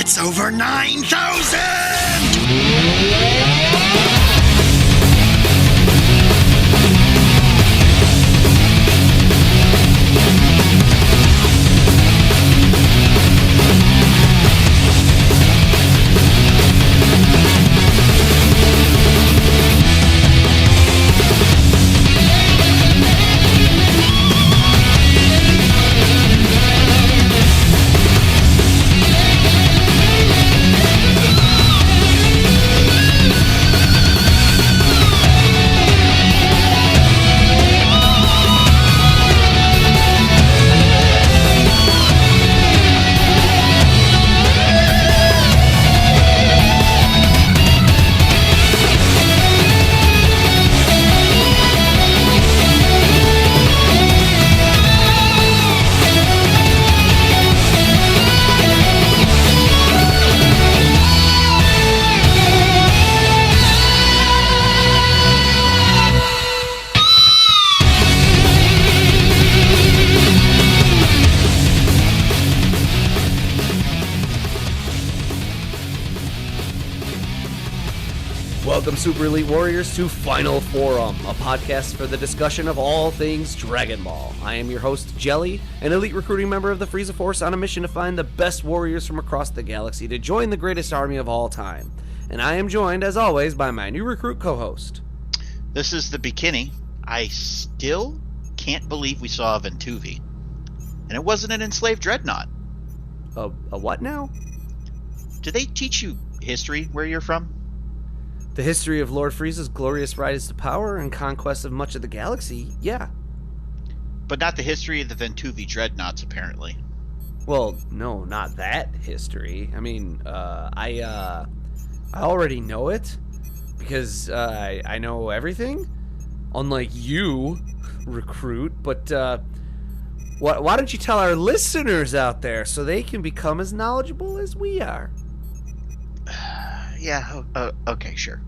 It's over 9,000! Welcome, Super Elite Warriors, to Final Forum, a podcast for the discussion of all things Dragon Ball. I am your host, Jelly, an elite recruiting member of the Frieza Force on a mission to find the best warriors from across the galaxy to join the greatest army of all time. And I am joined, as always, by my new recruit co-host. This is the Bekinney. I still can't believe we saw a Ventuvi. And it wasn't an enslaved dreadnought. A what now? Do they teach you history where you're from? The history of Lord Frieza's glorious rise to power and conquest of much of the galaxy, yeah. But not the history of the Ventuvi dreadnoughts, apparently. Well, no, not that history. I mean, I already know it because I know everything, unlike you, recruit. But why don't you tell our listeners out there so they can become as knowledgeable as we are? Yeah, okay, sure.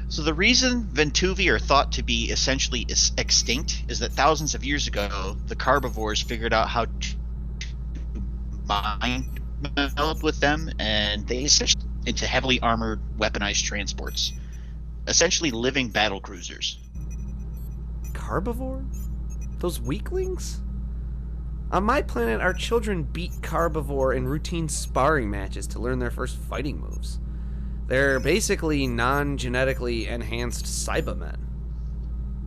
So the reason Ventuvi are thought to be essentially extinct is that thousands of years ago, the carbivores figured out how to mind meld with them, and they switched into heavily armored, weaponized transports, essentially living battle cruisers. Carbivore? Those weaklings? On my planet, our children beat Carbivore in routine sparring matches to learn their first fighting moves. They're basically non-genetically enhanced Cybermen.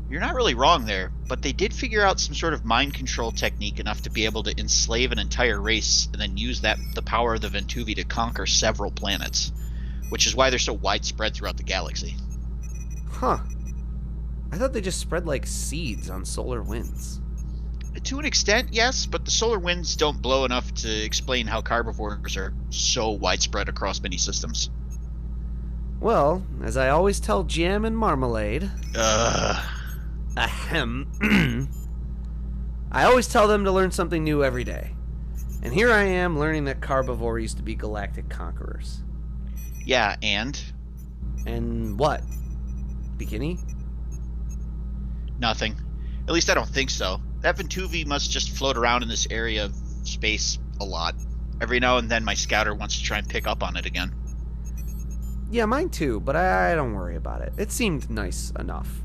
You're not really wrong there, but they did figure out some sort of mind control technique enough to be able to enslave an entire race and then use the power of the Ventuvi to conquer several planets, which is why they're so widespread throughout the galaxy. Huh. I thought they just spread like seeds on solar winds. To an extent, yes, but the solar winds don't blow enough to explain how carbivores are so widespread across many systems. Well, as I always tell Jam and Marmalade... Ahem. I always tell them to learn something new every day. And here I am learning that Carbivore used to be galactic conquerors. Yeah, and? And what? Bekinney? Nothing. At least I don't think so. That Ventuvi must just float around in this area of space a lot. Every now and then my scouter wants to try and pick up on it again. Yeah, mine too, but I don't worry about it. It seemed nice enough.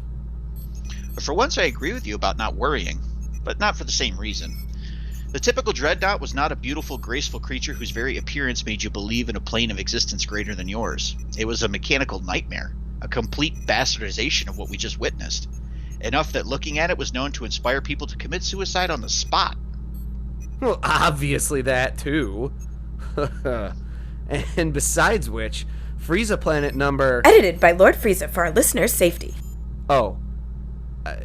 But for once I agree with you about not worrying, but not for the same reason. The typical dreadnought was not a beautiful, graceful creature whose very appearance made you believe in a plane of existence greater than yours. It was a mechanical nightmare, a complete bastardization of what we just witnessed. Enough that looking at it was known to inspire people to commit suicide on the spot. Well, obviously that too. And besides which, Frieza planet number... Edited by Lord Frieza for our listeners' safety. Oh.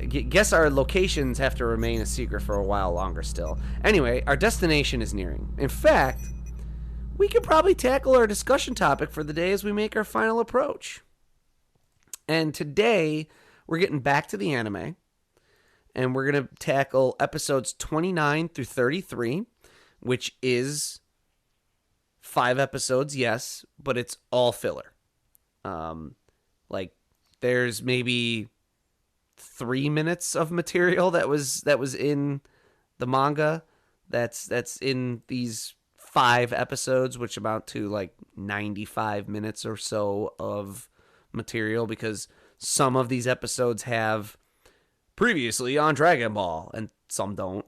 Guess our locations have to remain a secret for a while longer still. Anyway, our destination is nearing. In fact, we could probably tackle our discussion topic for the day as we make our final approach. And today, we're getting back to the anime, and we're going to tackle episodes 29 through 33, which is 5 episodes, yes, but it's all filler. There's maybe 3 minutes of material that was in the manga that's in these 5 episodes, which amount to like 95 minutes or so of material, because some of these episodes have previously on Dragon Ball and some don't.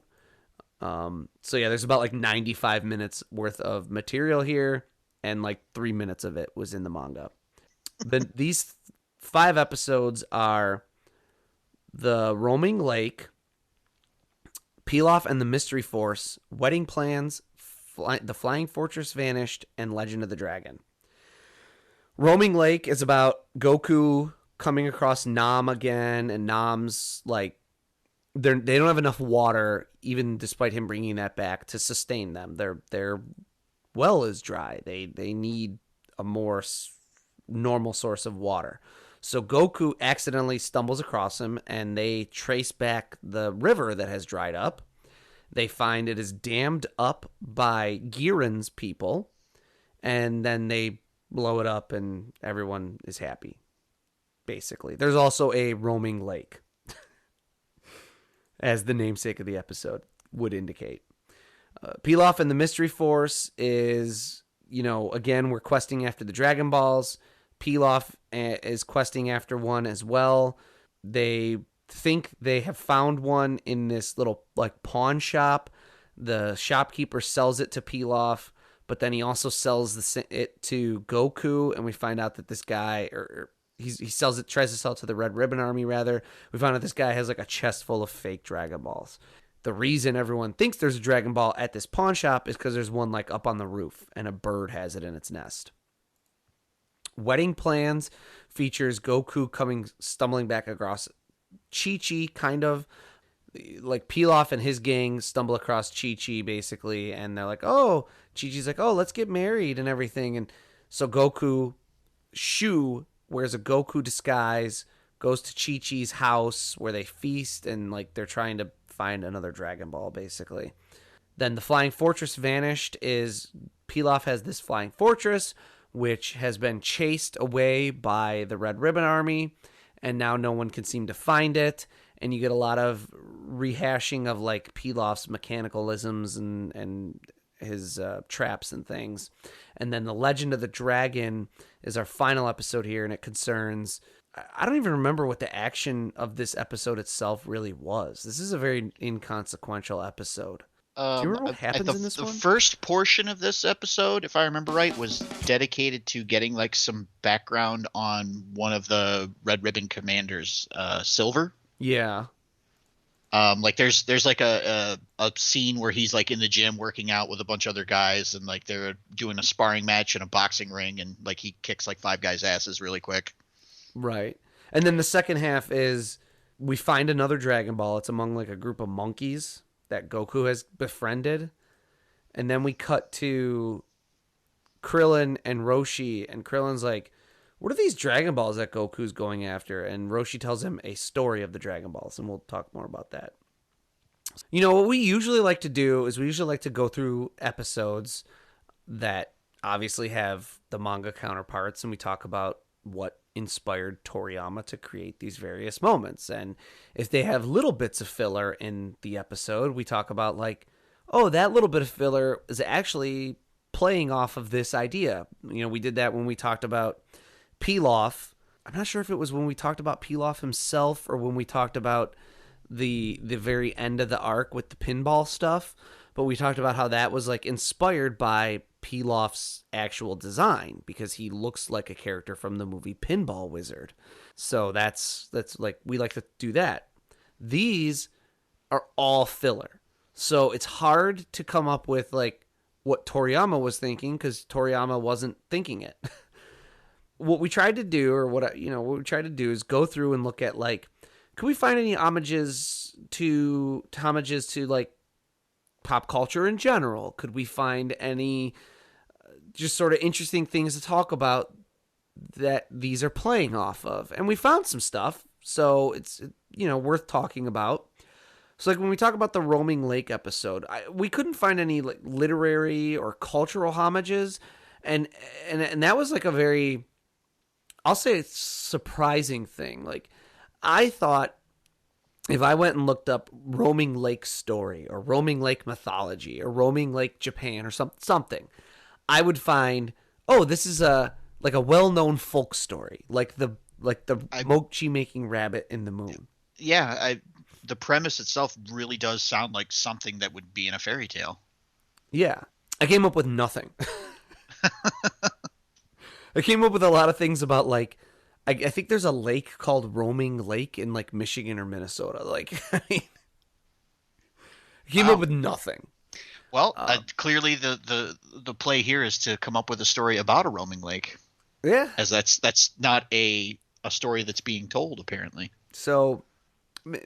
So yeah, there's about like 95 minutes worth of material here, and like 3 minutes of it was in the manga. These 5 episodes are the Roaming Lake, Pilaf and the Mystery Force, Wedding Plans, the Flying Fortress Vanished, and Legend of the Dragon. Roaming Lake is about Goku coming across Nam again, and Nam's like, they don't have enough water, even despite him bringing that back, to sustain them. Their well is dry. They need a more normal source of water. So Goku accidentally stumbles across him, and they trace back the river that has dried up. They find it is dammed up by Girin's people, and then they blow it up, and everyone is happy, basically. There's also a roaming lake, as the namesake of the episode would indicate. Pilaf and the Mystery Force is, again, we're questing after the Dragon Balls. Pilaf is questing after one as well. They think they have found one in this little like pawn shop. The shopkeeper sells it to Pilaf, but then he also sells it to Goku, and we find out that this guy, or he sells it, tries to sell it to the Red Ribbon Army rather. We find out this guy has like a chest full of fake Dragon Balls. The reason everyone thinks there's a Dragon Ball at this pawn shop is because there's one like up on the roof, and a bird has it in its nest. Wedding Plans features Goku stumbling back across Chi-Chi, kind of. Like Pilaf and his gang stumble across Chi-Chi, basically, and they're like, oh, Chi-Chi's like, oh, let's get married and everything. And so Shu wears a Goku disguise, goes to Chi-Chi's house where they feast, and like they're trying to find another Dragon Ball, basically. Then the Flying Fortress Vanished is Pilaf has this flying fortress, which has been chased away by the Red Ribbon Army, and now no one can seem to find it. And you get a lot of rehashing of like Pilaf's mechanicalisms and his traps and things. And then the Legend of the Dragon is our final episode here, and it concerns, I don't even remember what the action of this episode itself really was. This is a very inconsequential episode. Do you remember what happens in this one? The first portion of this episode, if I remember right, was dedicated to getting like some background on one of the Red Ribbon commanders, Silver. Yeah. Like there's like a scene where he's like in the gym working out with a bunch of other guys, and like they're doing a sparring match in a boxing ring, and like he kicks like 5 guys' asses really quick. Right. And then the second half is we find another Dragon Ball. It's among like a group of monkeys that Goku has befriended. And then we cut to Krillin and Roshi, and Krillin's like, what are these Dragon Balls that Goku's going after? And Roshi tells him a story of the Dragon Balls, and we'll talk more about that. What we usually like to do is we usually like to go through episodes that obviously have the manga counterparts, and we talk about what inspired Toriyama to create these various moments. And if they have little bits of filler in the episode, we talk about like, oh, that little bit of filler is actually playing off of this idea. We did that when we talked about Pilaf. I'm not sure if it was when we talked about Pilaf himself or when we talked about the very end of the arc with the pinball stuff, but we talked about how that was like inspired by Pilaf's actual design, because he looks like a character from the movie Pinball Wizard. So that's like, we like to do that. These are all filler. So it's hard to come up with like what Toriyama was thinking, because Toriyama wasn't thinking it. What we tried to do, or what we tried to do, is go through and look at like, could we find any homages to like pop culture in general? Could we find any just sort of interesting things to talk about that these are playing off of? And we found some stuff, so it's worth talking about. So like when we talk about the Roaming Lake episode, we couldn't find any like literary or cultural homages, and that was like a very, I'll say, it's surprising thing. Like, I thought if I went and looked up Roaming Lake story or Roaming Lake mythology or Roaming Lake Japan or something, I would find, oh, this is a well-known folk story, like the mochi making rabbit in the moon. Yeah, the premise itself really does sound like something that would be in a fairy tale. Yeah, I came up with nothing. I came up with a lot of things about like, I think there's a lake called Roaming Lake in like Michigan or Minnesota. Like, I mean, I came up with nothing. Well, clearly the play here is to come up with a story about a roaming lake. Yeah, As that's not a story that's being told, apparently. so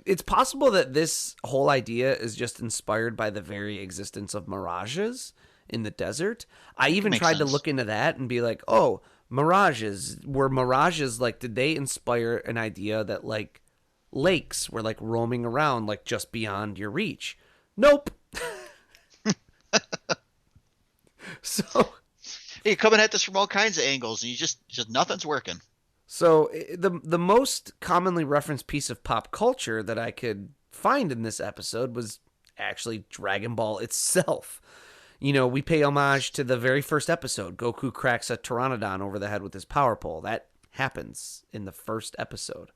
it's possible that this whole idea is just inspired by the very existence of mirages in the desert. I even Makes tried to sense. look into that and be like, oh, mirages. Were mirages like, did they inspire an idea that like lakes were like roaming around like just beyond your reach? Nope. So You're coming at this from all kinds of angles, and you just nothing's working. So the most commonly referenced piece of pop culture that I could find in this episode was actually Dragon Ball itself. You know, we pay homage to the very first episode. Goku cracks a pteranodon over the head with his power pole. That happens in the first episode.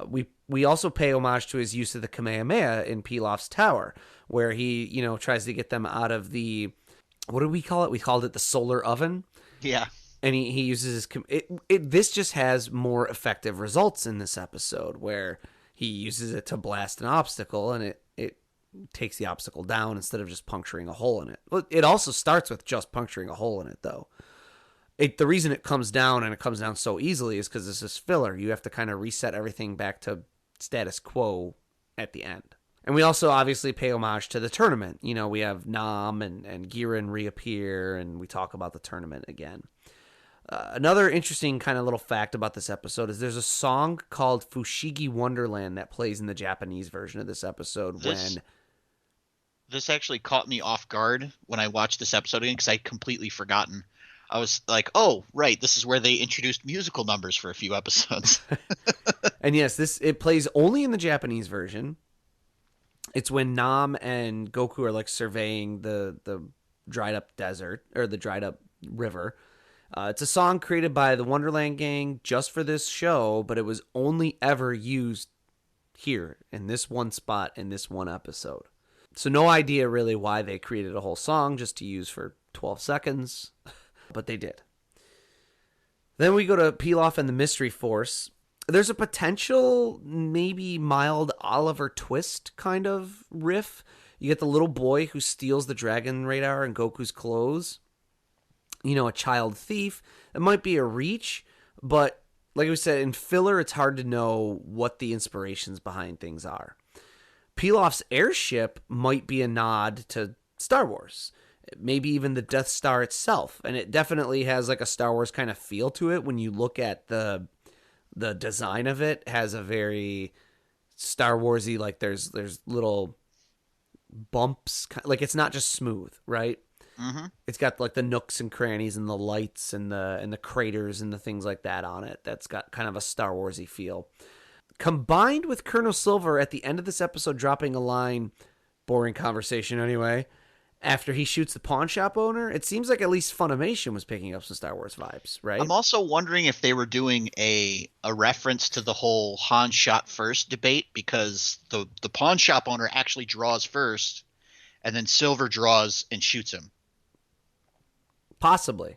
We also pay homage to his use of the Kamehameha in Pilaf's tower, where he, you know, tries to get them out of the, what did we call it? We called it the solar oven. Yeah. And he uses his, this just has more effective results in this episode, where he uses it to blast an obstacle and it takes the obstacle down instead of just puncturing a hole in it. Well, it also starts with just puncturing a hole in it, though. The reason it comes down, and it comes down so easily, is because this is filler. You have to kind of reset everything back to status quo at the end. And we also obviously pay homage to the tournament. You know, we have Nam and Giran reappear, and we talk about the tournament again. Another interesting kind of little fact about this episode is there's a song called Fushigi Wonderland that plays in the Japanese version of this episode. This actually caught me off guard when I watched this episode again, because I'd completely forgotten. I was like, oh, right, this is where they introduced musical numbers for a few episodes. And yes, it plays only in the Japanese version. It's when Nam and Goku are like surveying the dried up desert, or the dried up river. It's a song created by the Wonderland Gang just for this show, but it was only ever used here in this one spot in this one episode. So no idea really why they created a whole song just to use for 12 seconds, but they did. Then we go to Pilaf and the Mystery Force. There's a potential, maybe mild Oliver Twist kind of riff. You get the little boy who steals the dragon radar and Goku's clothes. You know, a child thief. It might be a reach, but like we said, in filler, it's hard to know what the inspirations behind things are. Pilaf's airship might be a nod to Star Wars. Maybe even the Death Star itself. And it definitely has like a Star Wars kind of feel to it. When you look at the design of it, has a very Star Warsy, like there's little bumps. Like it's not just smooth, right? Mm-hmm. It's got like the nooks and crannies and the lights and the craters and the things like that on it. That's got kind of a Star Warsy feel. Combined with Colonel Silver at the end of this episode dropping a line, boring conversation anyway, after he shoots the pawn shop owner, it seems like at least Funimation was picking up some Star Wars vibes, right? I'm also wondering if they were doing a reference to the whole Han shot first debate, because the pawn shop owner actually draws first, and then Silver draws and shoots him. Possibly.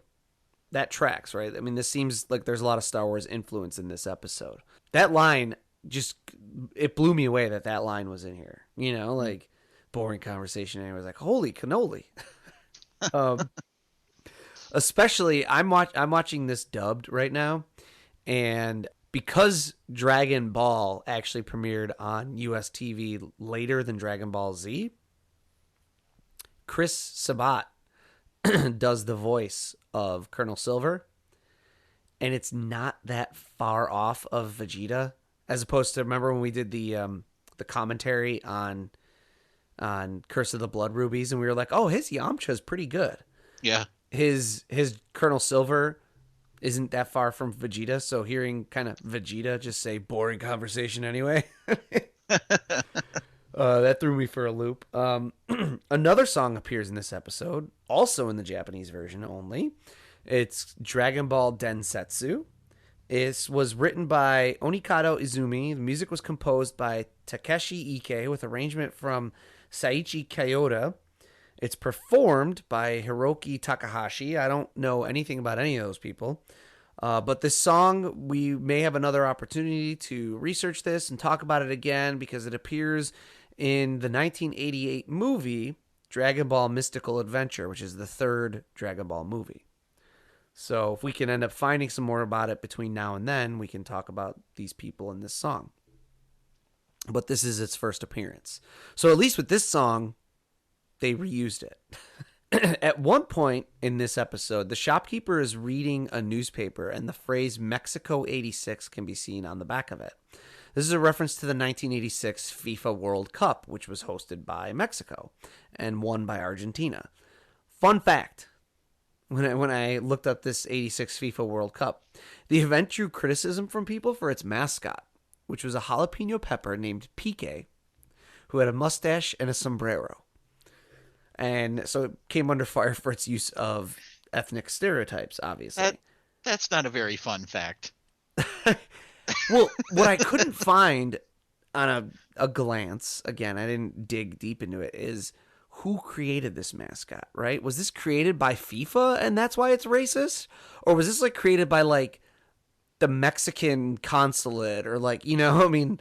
That tracks, right? I mean, this seems like there's a lot of Star Wars influence in this episode. That line it blew me away that line was in here. You know, like, boring conversation. And I was like, holy cannoli. Especially, I'm watching this dubbed right now. And because Dragon Ball actually premiered on US TV later than Dragon Ball Z, Chris Sabat does the voice of Colonel Silver, and it's not that far off of Vegeta, as opposed to, remember when we did the commentary on Curse of the Blood Rubies, and we were like, oh, his Yamcha's pretty good. Yeah. His Colonel Silver isn't that far from Vegeta, so hearing kind of Vegeta just say boring conversation anyway, That threw me for a loop. Another song appears in this episode, also in the Japanese version only. It's Dragon Ball Densetsu. It was written by Onikado Izumi. The music was composed by Takeshi Ike with arrangement from Saichi Kyoda. It's performed by Hiroki Takahashi. I don't know anything about any of those people. But this song, we may have another opportunity to research this and talk about it again because it appears in the 1988 movie Dragon Ball Mystical Adventure, which is the third Dragon Ball movie. So if we can end up finding some more about it between now and then, we can talk about these people in this song. But this is its first appearance. So at least with this song, they reused it. At one point in this episode, the shopkeeper is reading a newspaper and the phrase Mexico 86 can be seen on the back of it. This is a reference to the 1986 FIFA World Cup, which was hosted by Mexico and won by Argentina. Fun fact, when I looked up this 86 FIFA World Cup, the event drew criticism from people for its mascot, which was a jalapeno pepper named Pique, who had a mustache and a sombrero. And so it came under fire for its use of ethnic stereotypes, obviously. That's not a very fun fact. Well, what I couldn't find on a glance, again, I didn't dig deep into it, is who created this mascot, right? Was this created by FIFA and that's why it's racist? Or was this like created by like the Mexican consulate or like, I mean,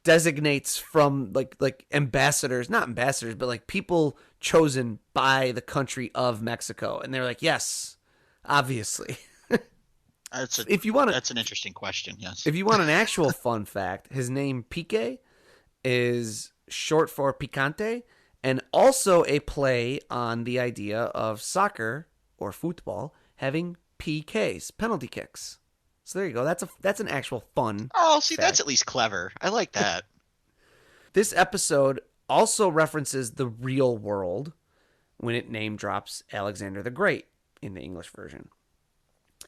designates from like ambassadors, not ambassadors, but like people chosen by the country of Mexico. And they're like, yes, obviously. That's an interesting question. Yes. If you want an actual fun fact, his name Pique is short for picante, and also a play on the idea of soccer or football having PKs, penalty kicks. So there you go. That's an actual fun. Oh, see, fact. that's at least clever. I like that. This episode also references the real world when it name drops Alexander the Great in the English version.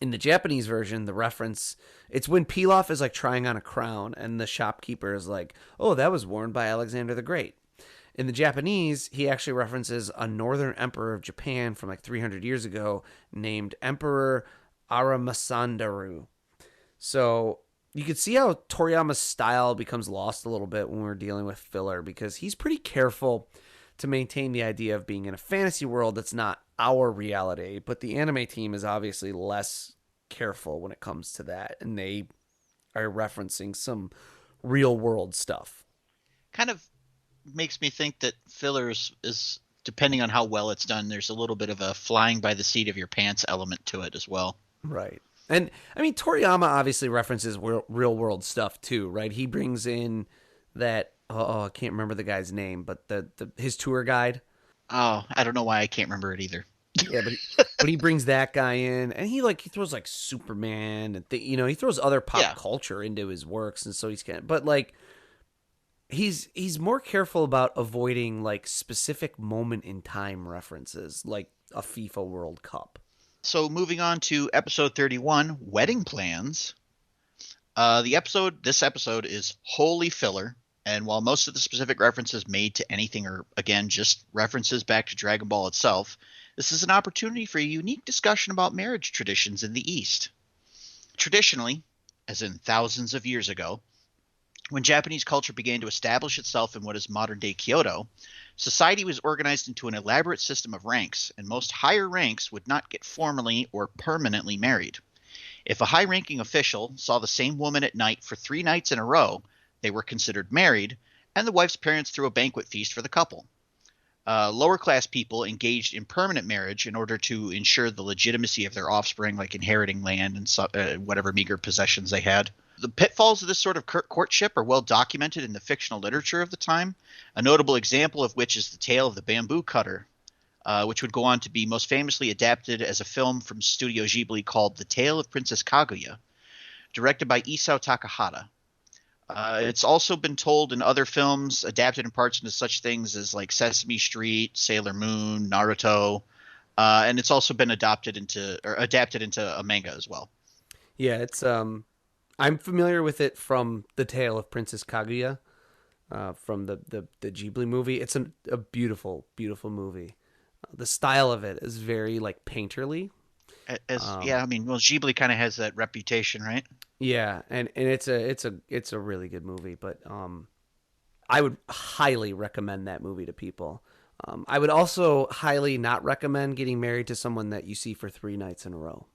In the Japanese version, the reference, it's when Pilaf is like trying on a crown and the shopkeeper is like, oh, that was worn by Alexander the Great. In the Japanese, he actually references a northern emperor of Japan from like 300 years ago named Emperor Aramasandaru. So you can see how Toriyama's style becomes lost a little bit when we're dealing with filler because he's pretty careful to maintain the idea of being in a fantasy world that's not our reality, but the anime team is obviously less careful when it comes to that, and they are referencing some real world stuff. Kind of makes me think that fillers is, depending on how well it's done, there's a little bit of a flying by the seat of your pants element to it as well. Right. And I mean, Toriyama obviously references real world stuff too, right? He brings in that, I can't remember the guy's name, but his tour guide. Oh, I don't know why I can't remember it either. Yeah, but he brings that guy in, and he throws like Superman, and he throws other pop culture into his works, and so but like he's more careful about avoiding like specific moment in time references, like a FIFA World Cup. So moving on to episode 31, Wedding Plans. This episode is wholly filler. And while most of the specific references made to anything are, again, just references back to Dragon Ball itself, this is an opportunity for a unique discussion about marriage traditions in the East. Traditionally, as in thousands of years ago, when Japanese culture began to establish itself in what is modern-day Kyoto, society was organized into an elaborate system of ranks, and most higher ranks would not get formally or permanently married. If a high-ranking official saw the same woman at night for 3 nights in a row, they were considered married, and the wife's parents threw a banquet feast for the couple. Lower-class people engaged in permanent marriage in order to ensure the legitimacy of their offspring, like inheriting land and whatever meager possessions they had. The pitfalls of this sort of courtship are well documented in the fictional literature of the time, a notable example of which is the tale of the bamboo cutter, which would go on to be most famously adapted as a film from Studio Ghibli called The Tale of Princess Kaguya, directed by Isao Takahata. It's also been told in other films, adapted in parts into such things as like Sesame Street, Sailor Moon, Naruto, and it's also been adapted into a manga as well. Yeah, it's I'm familiar with it from The Tale of Princess Kaguya, from the Ghibli movie. It's a beautiful, beautiful movie. The style of it is very like painterly. Yeah, I mean, well, Ghibli kind of has that reputation, right? Yeah, and it's a really good movie, but I would highly recommend that movie to people. I would also highly not recommend getting married to someone that you see for 3 nights in a row.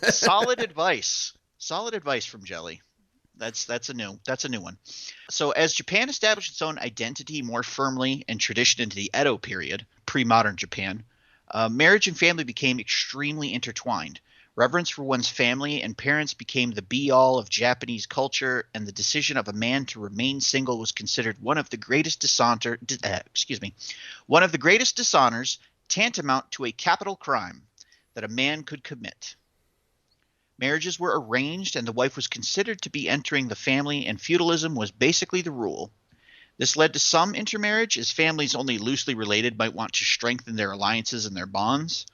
Solid advice. Solid advice from Jelly. That's a new one. So as Japan established its own identity more firmly and tradition into the Edo period, pre-modern Japan, marriage and family became extremely intertwined. Reverence for one's family and parents became the be-all of Japanese culture, and the decision of a man to remain single was considered one of the greatest dishonors, tantamount to a capital crime that a man could commit. Marriages were arranged, and the wife was considered to be entering the family, and feudalism was basically the rule. This led to some intermarriage, as families only loosely related might want to strengthen their alliances and their bonds.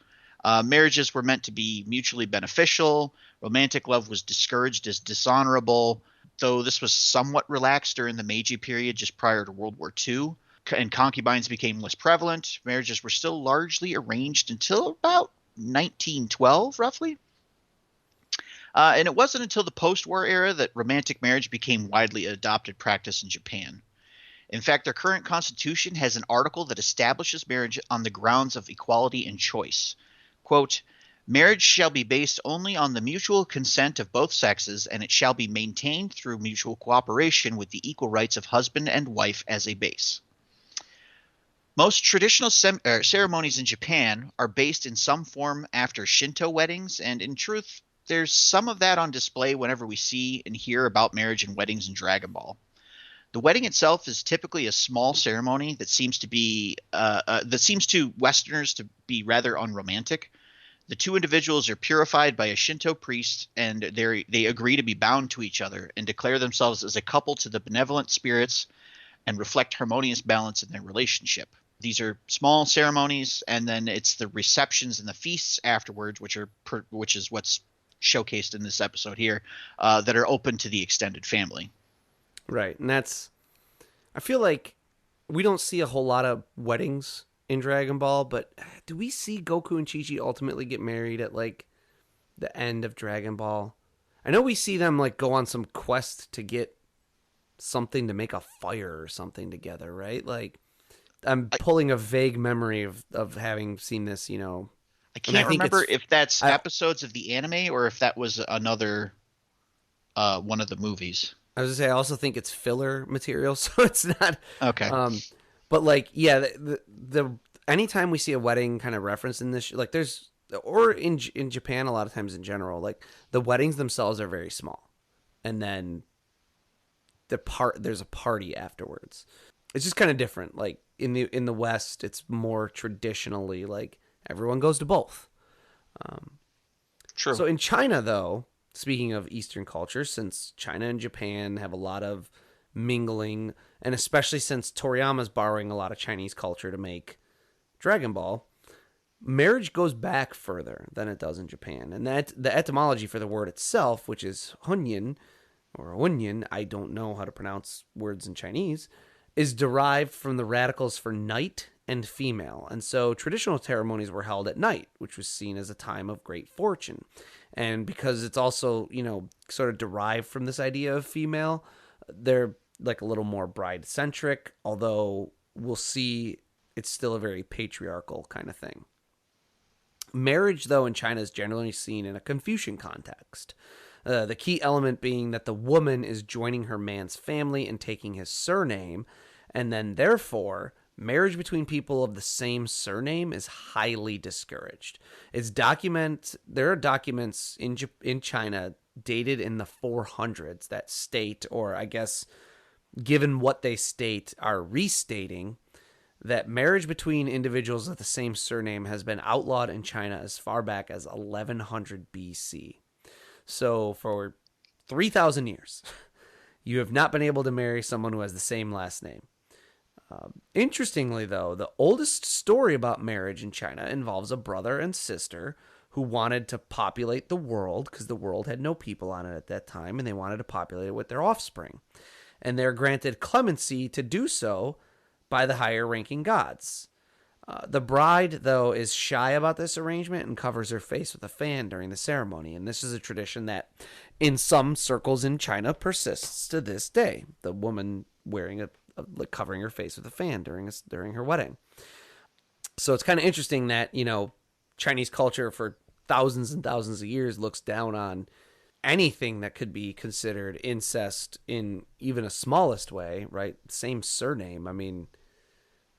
Marriages were meant to be mutually beneficial. Romantic love was discouraged as dishonorable, though this was somewhat relaxed during the Meiji period just prior to World War II, and concubines became less prevalent. Marriages were still largely arranged until about 1912, roughly. And it wasn't until the post-war era that romantic marriage became widely adopted practice in Japan. In fact, their current constitution has an article that establishes marriage on the grounds of equality and choice. Quote, "Marriage shall be based only on the mutual consent of both sexes, and it shall be maintained through mutual cooperation with the equal rights of husband and wife as a base." Most traditional ceremonies in Japan are based in some form after Shinto weddings, and in truth, there's some of that on display whenever we see and hear about marriage and weddings in Dragon Ball. The wedding itself is typically a small ceremony that seems to Westerners to be rather unromantic. The two individuals are purified by a Shinto priest, and they agree to be bound to each other and declare themselves as a couple to the benevolent spirits and reflect harmonious balance in their relationship. These are small ceremonies, and then it's the receptions and the feasts afterwards, which is what's showcased in this episode here, that are open to the extended family. Right, and I feel like we don't see a whole lot of weddings in Dragon Ball, but do we see Goku and Chi-Chi ultimately get married at like the end of Dragon Ball? I know we see them like go on some quest to get something to make a fire or something together, right? Like I'm pulling a vague memory of having seen this, you know. I can't remember if that's episodes of the anime or if that was another one of the movies. I was gonna say I also think it's filler material, so it's not okay. But like, yeah, the anytime we see a wedding kind of reference in this, like there's or in Japan a lot of times in general, like the weddings themselves are very small, and then there's a party afterwards. It's just kind of different. Like in the West, it's more traditionally like everyone goes to both. True. So in China, though, speaking of Eastern culture, since China and Japan have a lot of mingling, and especially since Toriyama's borrowing a lot of Chinese culture to make Dragon Ball, marriage goes back further than it does in Japan. And that the etymology for the word itself, which is hunyin, or hunyin, I don't know how to pronounce words in Chinese, is derived from the radicals for knight and female. And so traditional ceremonies were held at night, which was seen as a time of great fortune. And because it's also, you know, sort of derived from this idea of female, they're like a little more bride-centric, although we'll see it's still a very patriarchal kind of thing. Marriage, though, in China is generally seen in a Confucian context. The key element being that the woman is joining her man's family and taking his surname, and then therefore marriage between people of the same surname is highly discouraged. There are documents in China dated in the 400s that state, or I guess given what they state, are restating that marriage between individuals of the same surname has been outlawed in China as far back as 1100 BC. So for 3,000 years, you have not been able to marry someone who has the same last name. Interestingly, though, the oldest story about marriage in China involves a brother and sister who wanted to populate the world because the world had no people on it at that time, and they wanted to populate it with their offspring. And they're granted clemency to do so by the higher-ranking gods. The bride, though, is shy about this arrangement and covers her face with a fan during the ceremony. And this is a tradition that, in some circles in China, persists to this day. The woman wearing like covering her face with a fan during her wedding. So it's kind of interesting that, Chinese culture for thousands and thousands of years looks down on anything that could be considered incest in even a smallest way, right? Same surname. I mean,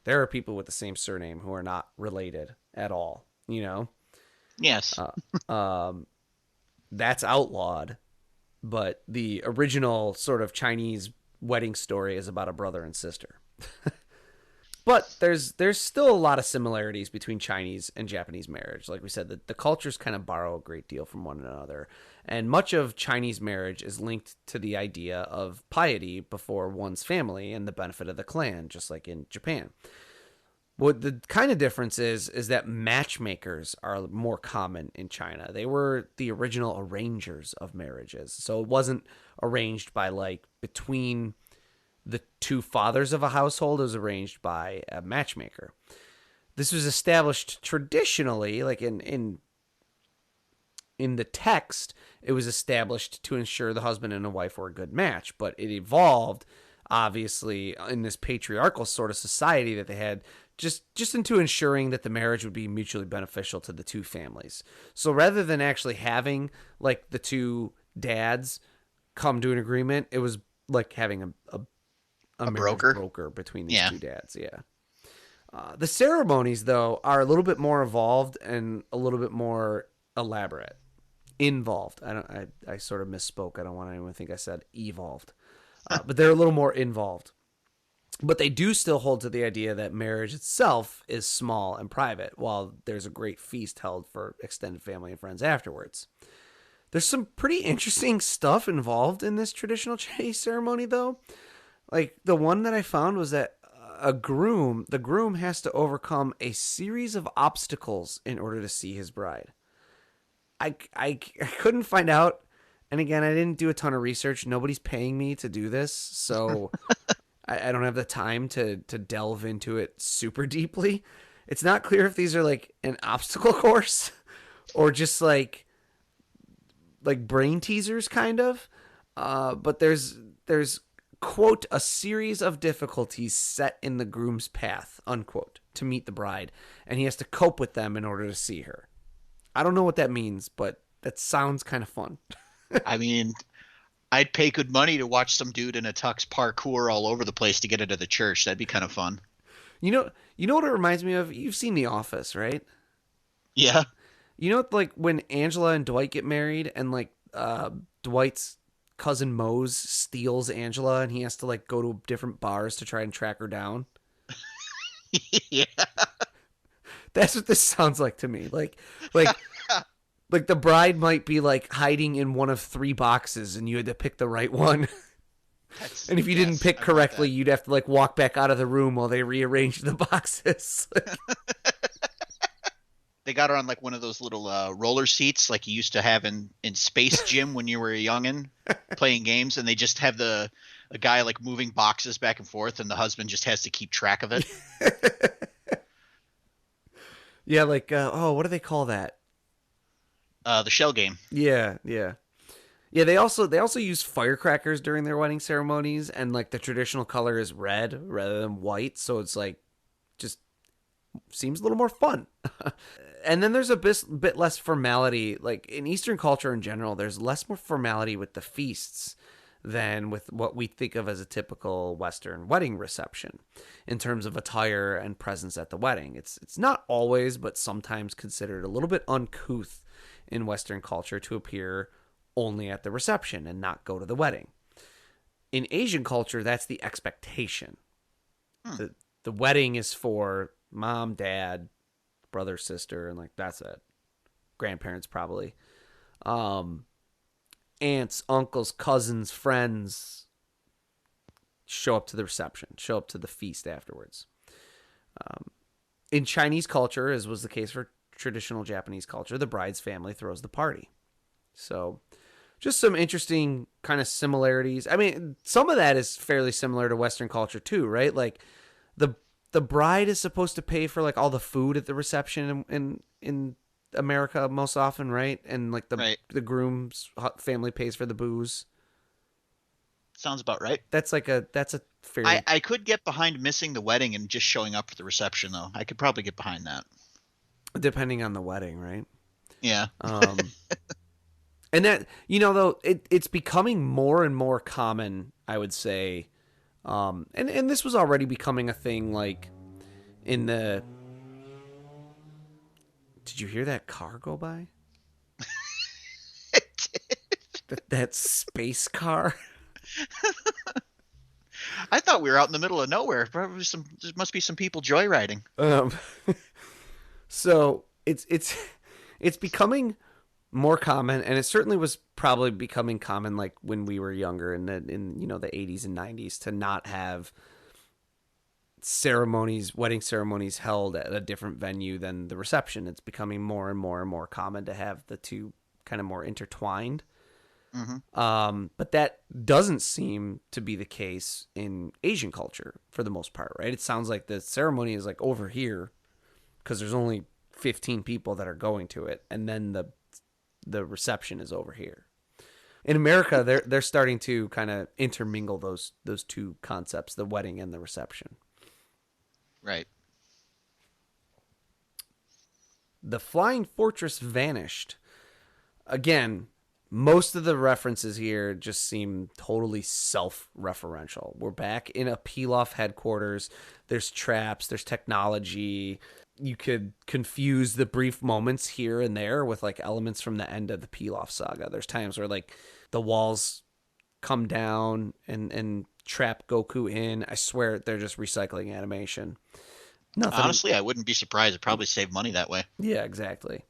there are people with the same surname who are not related at all, Yes. That's outlawed, but the original sort of Chinese wedding story is about a brother and sister. But there's still a lot of similarities between Chinese and Japanese marriage. Like we said, the cultures kind of borrow a great deal from one another. And much of Chinese marriage is linked to the idea of piety before one's family and the benefit of the clan, just like in Japan. What the kind of difference is that matchmakers are more common in China. They were the original arrangers of marriages. So it wasn't arranged by between the two fathers of a household. It was arranged by a matchmaker. This was established traditionally, like in the text, it was established to ensure the husband and a wife were a good match, but it evolved, obviously, in this patriarchal sort of society that they had, just into ensuring that the marriage would be mutually beneficial to the two families. So rather than actually having the two dads come to an agreement, it was like having a broker between these two dads. Yeah. The ceremonies, though, are a little bit more evolved and a little bit more elaborate. Involved. I sort of misspoke. I don't want anyone to think I said evolved. But they're a little more involved. But they do still hold to the idea that marriage itself is small and private, while there's a great feast held for extended family and friends afterwards. There's some pretty interesting stuff involved in this traditional Chinese ceremony, though. Like, the one that I found was that the groom has to overcome a series of obstacles in order to see his bride. I couldn't find out. And again, I didn't do a ton of research. Nobody's paying me to do this, so I don't have the time to delve into it super deeply. It's not clear if these are an obstacle course or just like brain teasers, kind of. But there's quote, a series of difficulties set in the groom's path, unquote, to meet the bride, and he has to cope with them in order to see her. I don't know what that means, but that sounds kind of fun. I mean, I'd pay good money to watch some dude in a tux parkour all over the place to get into the church. That'd be kind of fun. You know what it reminds me of? You've seen The Office, right? Yeah. You know, when Angela and Dwight get married, and Dwight's cousin Mose steals Angela, and he has to go to different bars to try and track her down. Yeah. That's what this sounds like to me. Like the bride might be hiding in one of 3 boxes, and you had to pick the right one. And if you didn't pick correctly, you'd have to walk back out of the room while they rearranged the boxes. They got her on one of those little roller seats like you used to have in Space Gym when you were a youngin' playing games, and they just have a guy moving boxes back and forth, and the husband just has to keep track of it. Yeah, what do they call that? The shell game. Yeah. They also use firecrackers during their wedding ceremonies, and the traditional color is red rather than white, so it's just seems a little more fun. And then there's a bit less formality. In Eastern culture in general, there's more formality with the feasts than with what we think of as a typical Western wedding reception in terms of attire and presence at the wedding. It's not always, but sometimes considered a little bit uncouth in Western culture to appear only at the reception and not go to the wedding. In Asian culture, that's the expectation. The wedding is for mom, dad, brother, sister, and that's it. Grandparents probably. Aunts, uncles, cousins, friends show up to the reception, show up to the feast afterwards. In Chinese culture, as was the case for traditional Japanese culture, the bride's family throws the party. So just some interesting kind of similarities. I mean, some of that is fairly similar to Western culture too, right? Like the bride is supposed to pay for like all the food at the reception in America most often, right? And like the groom's family pays for the booze. Sounds about right. That's a fairly... I could get behind missing the wedding and just showing up for the reception, though. I could probably get behind that. Depending on the wedding, right? Yeah. And that, though, it's becoming more and more common, I would say. And this was already becoming a thing, like, in the... Did you hear that car go by? I did. That space car? I thought we were out in the middle of nowhere. Probably there must be some people joyriding. So it's becoming more common, and it certainly was probably becoming common like when we were younger in the 80s and 90s to not have wedding ceremonies held at a different venue than the reception. It's becoming more and more and more common to have the two kind of more intertwined. Mm-hmm. But that doesn't seem to be the case in Asian culture for the most part, right? It sounds like the ceremony is like over here because there's only 15 people that are going to it, and then the reception is over here. In America, they're starting to kind of intermingle those two concepts, the wedding and the reception. Right. The Flying Fortress vanished. Again, most of the references here just seem totally self-referential. We're back in a Pilaf headquarters. There's traps. There's technology. You could confuse the brief moments here and there with like elements from the end of the Pilaf saga. There's times where like the walls come down and trap Goku in. I swear they're just recycling animation. Nothing. Honestly, I wouldn't be surprised. It'd probably save money that way. Yeah, exactly.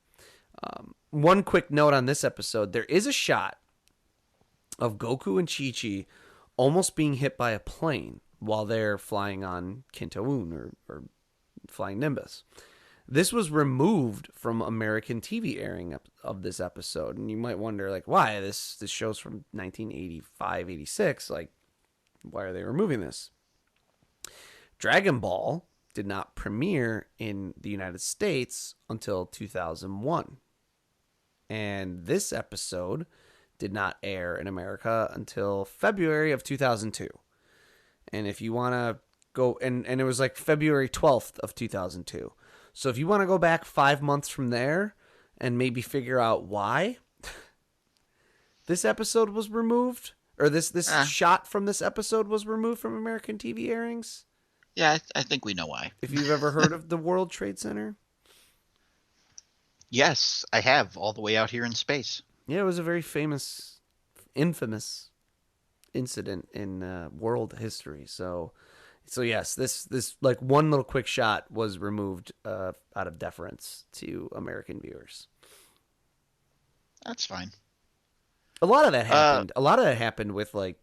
One quick note on this episode. There is a shot of Goku and Chi-Chi almost being hit by a plane while they're flying on Kinto-un or flying Nimbus. This was removed from American TV airing of this episode. And you might wonder, like, why? This show's from 1985, 86. Like, why are they removing this? Dragon Ball did not premiere in the United States until 2001. And this episode did not air in America until February of 2002. And if you want to go, and it was like February 12th of 2002. So if you want to go back 5 months from there and maybe figure out why this episode was removed, or this shot from this episode was removed from American TV airings. Yeah, I think we know why. If you've ever heard of the World Trade Center. Yes, I have, all the way out here in space. Yeah, it was a very infamous incident in world history. So yes, this like one little quick shot was removed out of deference to American viewers. That's fine. A lot of that happened with like...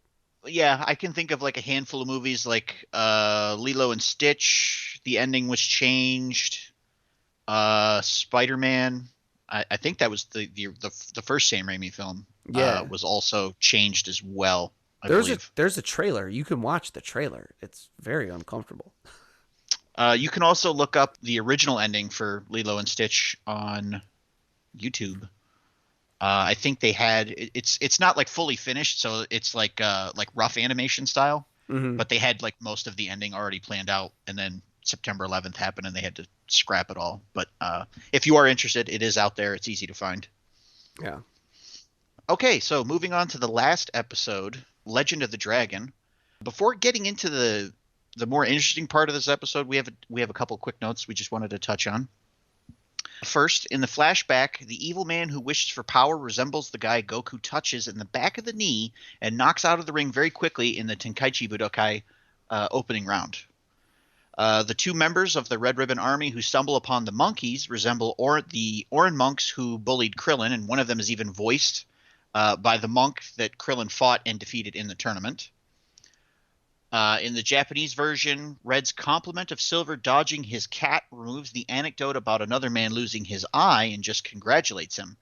Yeah, I can think of like a handful of movies like Lilo and Stitch. The ending was changed. Spider-Man. I think that was the first Sam Raimi film. Yeah, was also changed as well. There's a trailer. You can watch the trailer. It's very uncomfortable. You can also look up the original ending for Lilo and Stitch on YouTube. I think they had it's not like fully finished, so it's like rough animation style. Mm-hmm. But they had like most of the ending already planned out, and then September 11th happened, and they had to scrap it all. But if you are interested, it is out there. It's easy to find. Yeah. Okay, so moving on to the last episode, Legend of the Dragon. Before getting into the more interesting part of this episode, we have a couple quick notes we just wanted to touch on. First, in the flashback, the evil man who wishes for power resembles the guy Goku touches in the back of the knee and knocks out of the ring very quickly in the Tenkaichi Budokai opening round. The two members of the Red Ribbon Army who stumble upon the monkeys resemble the Orin monks who bullied Krillin, and one of them is even voiced by the monk that Krillin fought and defeated in the tournament. In the Japanese version, Red's compliment of Silver dodging his cat removes the anecdote about another man losing his eye and just congratulates him,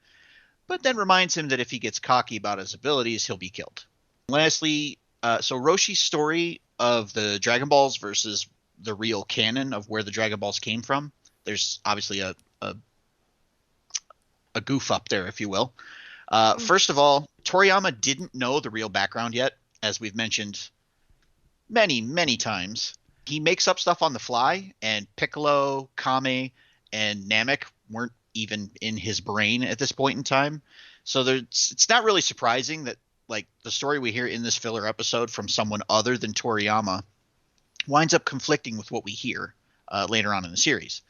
but then reminds him that if he gets cocky about his abilities, he'll be killed. Lastly, so Roshi's story of the Dragon Balls versus the real canon of where the Dragon Balls came from, there's obviously a goof up there, if you will. First of all, Toriyama didn't know the real background yet, as we've mentioned many times. He makes up stuff on the fly, and Piccolo, Kame, and Namek weren't even in his brain at this point in time. So it's not really surprising that like the story we hear in this filler episode from someone other than Toriyama winds up conflicting with what we hear later on in the series.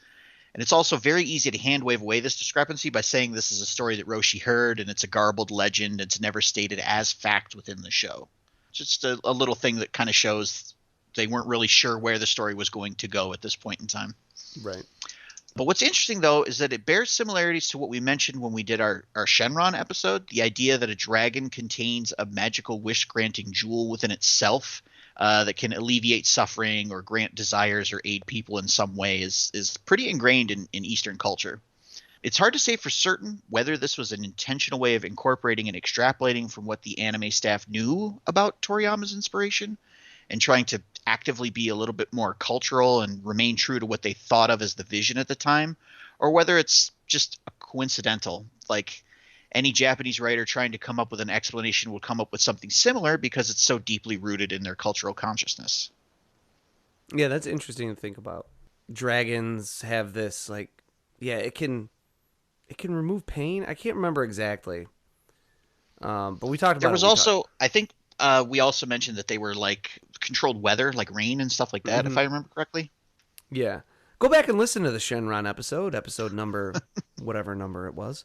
And it's also very easy to hand wave away this discrepancy by saying this is a story that Roshi heard and it's a garbled legend. It's never stated as fact within the show. Just a little thing that kind of shows they weren't really sure where the story was going to go at this point in time. Right. But what's interesting, though, is that it bears similarities to what we mentioned when we did our Shenron episode, the idea that a dragon contains a magical wish-granting jewel within itself that can alleviate suffering or grant desires or aid people in some way is pretty ingrained in Eastern culture. It's hard to say for certain whether this was an intentional way of incorporating and extrapolating from what the anime staff knew about Toriyama's inspiration and trying to actively be a little bit more cultural and remain true to what they thought of as the vision at the time, or whether it's just a coincidental, like any Japanese writer trying to come up with an explanation would come up with something similar because it's so deeply rooted in their cultural consciousness. Yeah, that's interesting to think about. Dragons have this, like, yeah, it can remove pain. I can't remember exactly. But we talked about there was also, I think we also mentioned that they were like controlled weather, like rain and stuff like that, if I remember correctly. Yeah. Go back and listen to the Shenron episode number, whatever number it was,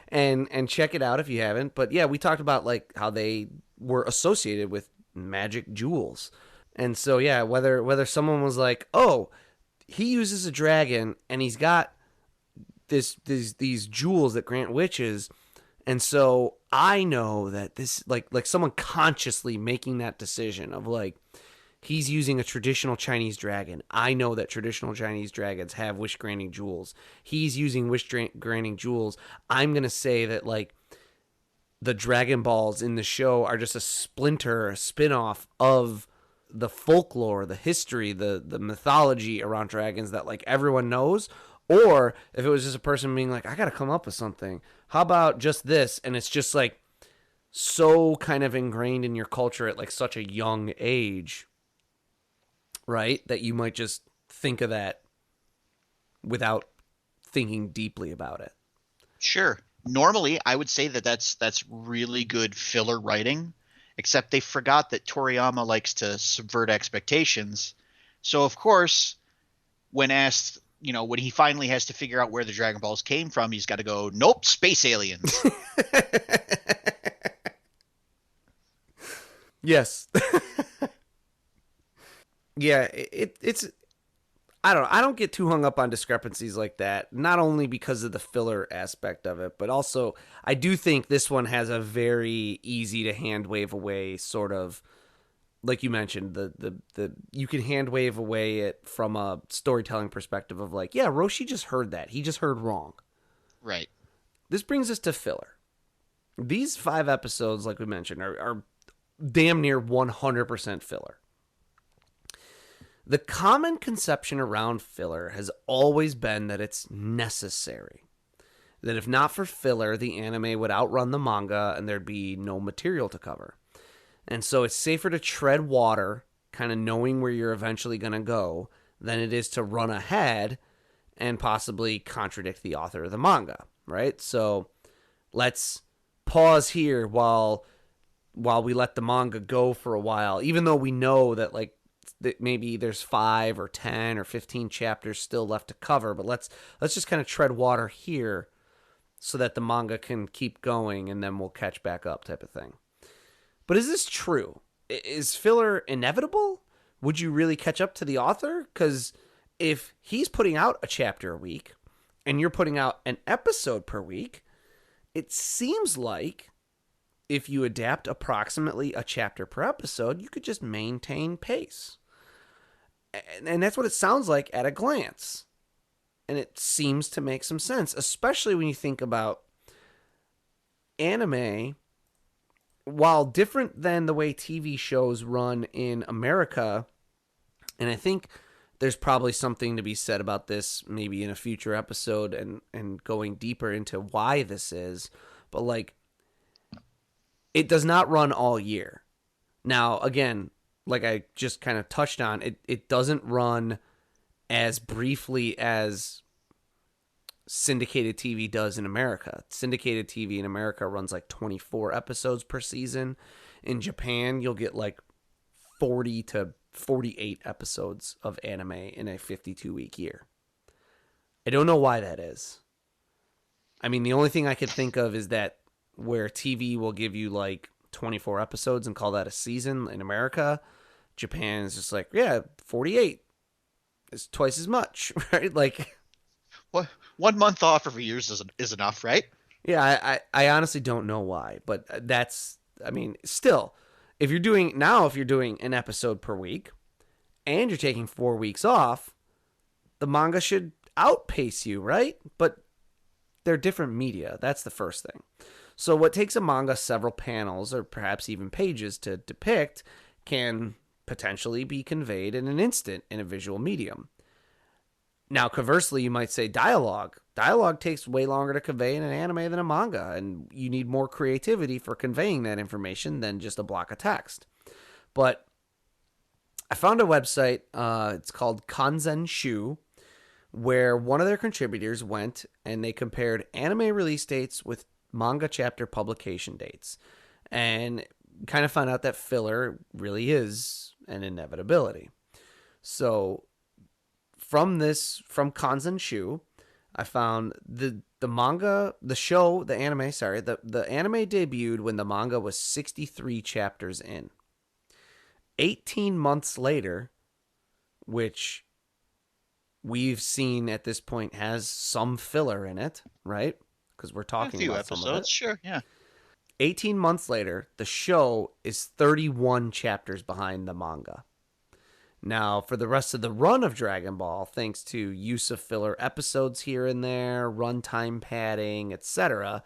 and check it out if you haven't. But yeah, we talked about like how they were associated with magic jewels. And so, yeah, whether someone was like, oh, he uses a dragon and he's got these jewels that grant wishes, and so I know that this like someone consciously making that decision of like he's using a traditional Chinese dragon. I know that traditional Chinese dragons have wish granting jewels. He's using wish granting jewels. I'm gonna say that like the Dragon Balls in the show are just a splinter, a spin-off of the folklore, the history, the mythology around dragons that like everyone knows. Or if it was just a person being like, I got to come up with something. How about just this? And it's just like so kind of ingrained in your culture at like such a young age, right? That you might just think of that without thinking deeply about it. Sure. Normally, I would say that that's really good filler writing, except they forgot that Toriyama likes to subvert expectations. So, of course, when asked, when he finally has to figure out where the Dragon Balls came from, he's got to go, nope, space aliens. Yes. Yeah, it's I don't get too hung up on discrepancies like that, not only because of the filler aspect of it, but also I do think this one has a very easy to hand wave away sort of, like you mentioned, the you can hand wave away it from a storytelling perspective of like, yeah, Roshi just heard that. He just heard wrong. Right. This brings us to filler. These 5 episodes, like we mentioned, are damn near 100% filler. The common conception around filler has always been that it's necessary. That if not for filler, the anime would outrun the manga and there'd be no material to cover. And so it's safer to tread water, kind of knowing where you're eventually going to go, than it is to run ahead and possibly contradict the author of the manga, right? So let's pause here while we let the manga go for a while, even though we know that like that maybe there's 5 or 10 or 15 chapters still left to cover, but let's just kind of tread water here so that the manga can keep going and then we'll catch back up type of thing. But is this true? Is filler inevitable? Would you really catch up to the author? Because if he's putting out a chapter a week and you're putting out an episode per week, it seems like if you adapt approximately a chapter per episode, you could just maintain pace. And that's what it sounds like at a glance. And it seems to make some sense, especially when you think about anime. While different than the way TV shows run in America, and I think there's probably something to be said about this maybe in a future episode and going deeper into why this is, but like, it does not run all year. Now, again, like I just kind of touched on, it doesn't run as briefly as syndicated TV does in America. Syndicated TV in America runs like 24 episodes per season. In Japan, you'll get like 40 to 48 episodes of anime in a 52-week year. I don't know why that is. I mean, the only thing I could think of is that where TV will give you like 24 episodes and call that a season in America, Japan is just like, yeah, 48 is twice as much, right? Like, What 1 month off every year is enough, right? yeah, I honestly don't know why, but that's, I mean, still, if you're doing an episode per week and you're taking 4 weeks off, the manga should outpace you, right? But they're different media. That's the first thing. So what takes a manga several panels or perhaps even pages to depict can potentially be conveyed in an instant in a visual medium. Now, conversely, you might say dialogue. Dialogue takes way longer to convey in an anime than a manga, and you need more creativity for conveying that information than just a block of text. But I found a website, it's called Kanzen Shu, where one of their contributors went and they compared anime release dates with manga chapter publication dates, and kind of found out that filler really is an inevitability. So from Kanzen Shu, I found the anime debuted when the manga was 63 chapters in. 18 months later, which we've seen at this point has some filler in it, right? Because we're talking a few about episodes, some of it. sure, yeah. 18 months later, the show is 31 chapters behind the manga. Now, for the rest of the run of Dragon Ball, thanks to use of filler episodes here and there, runtime padding, etc.,